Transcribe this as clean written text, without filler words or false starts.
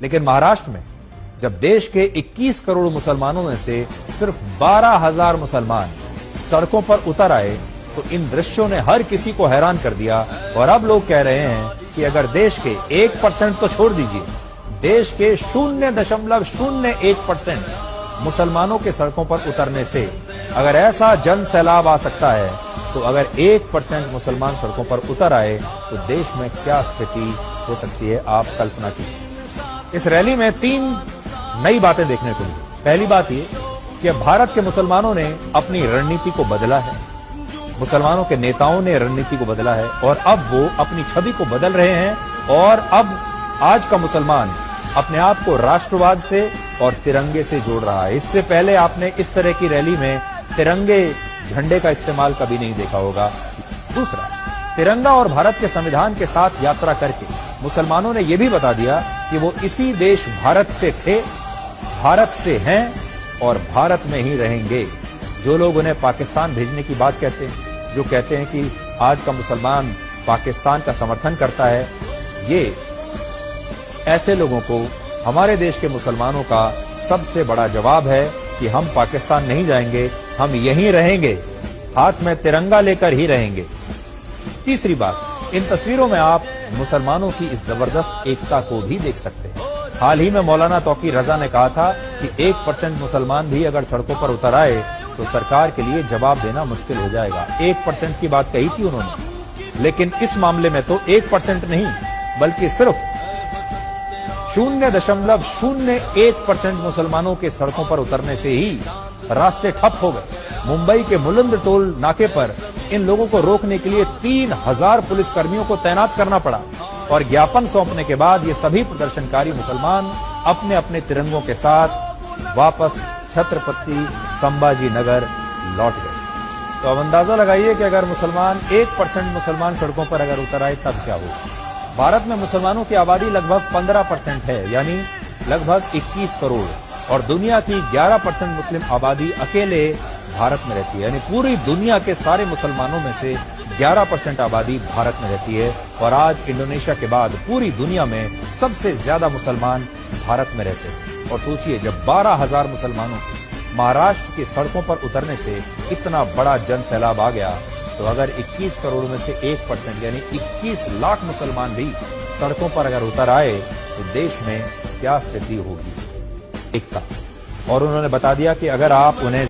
लेकिन महाराष्ट्र में जब देश के 21 करोड़ मुसलमानों में से सिर्फ 12,000 मुसलमान सड़कों पर उतर आए तो इन दृश्यों ने हर किसी को हैरान कर दिया। और अब लोग कह रहे हैं कि अगर देश के 1% तो छोड़ दीजिए, देश के 0.01% मुसलमानों के सड़कों पर उतरने से अगर ऐसा जन सैलाब आ सकता है, तो अगर 1% मुसलमान सड़कों पर उतर आए तो देश में क्या स्थिति हो सकती है, आप कल्पना कीजिए। इस रैली में 3 नई बातें देखने को मिली। पहली बात ये कि भारत के मुसलमानों ने अपनी रणनीति को बदला है, मुसलमानों के नेताओं ने रणनीति को बदला है और अब वो अपनी छवि को बदल रहे हैं। और अब आज का मुसलमान अपने आप को राष्ट्रवाद से और तिरंगे से जोड़ रहा है। इससे पहले आपने इस तरह की रैली में तिरंगे झंडे का इस्तेमाल कभी नहीं देखा होगा। दूसरा, तिरंगा और भारत के संविधान के साथ यात्रा करके मुसलमानों ने यह भी बता दिया कि वो इसी देश भारत से थे, भारत से हैं और भारत में ही रहेंगे। जो लोग उन्हें पाकिस्तान भेजने की बात कहते हैं, जो कहते हैं कि आज का मुसलमान पाकिस्तान का समर्थन करता है, ये ऐसे लोगों को हमारे देश के मुसलमानों का सबसे बड़ा जवाब है कि हम पाकिस्तान नहीं जाएंगे, हम यहीं रहेंगे, हाथ में तिरंगा लेकर ही रहेंगे। तीसरी बात, इन तस्वीरों में आप मुसलमानों की इस जबरदस्त एकता को भी देख सकते हैं। हाल ही में मौलाना तौकीर रजा ने कहा था कि 1% मुसलमान भी अगर सड़कों पर उतर आए तो सरकार के लिए जवाब देना मुश्किल हो जाएगा। 1% की बात कही थी उन्होंने, लेकिन इस मामले में तो 1% नहीं बल्कि सिर्फ 0.01% मुसलमानों के सड़कों पर उतरने से ही रास्ते ठप हो गए। मुंबई के मुलंद टोल नाके पर इन लोगों को रोकने के लिए 3,000 पुलिसकर्मियों को तैनात करना पड़ा और ज्ञापन सौंपने के बाद ये सभी प्रदर्शनकारी मुसलमान अपने अपने तिरंगों के साथ वापस छत्रपति संभाजी नगर लौट गए। तो अब अंदाजा लगाइए कि अगर 1% मुसलमान सड़कों पर अगर उतर आए तब क्या होगा। भारत में मुसलमानों की आबादी लगभग 15% है, यानी लगभग 21 करोड़, और दुनिया की 11% मुस्लिम आबादी अकेले भारत में रहती है। यानी पूरी दुनिया के सारे मुसलमानों में से 11% आबादी भारत में रहती है। और आज इंडोनेशिया के बाद पूरी दुनिया में सबसे ज्यादा मुसलमान भारत में रहते हैं। और सोचिए, जब 12,000 मुसलमानों महाराष्ट्र की सड़कों पर उतरने से इतना बड़ा जन सैलाब आ गया, तो अगर 21 करोड़ में से 1% यानी 21 लाख मुसलमान भी सड़कों पर अगर उतर आए तो देश में क्या स्थिति होगी, एकता। और उन्होंने बता दिया कि अगर आप उन्हें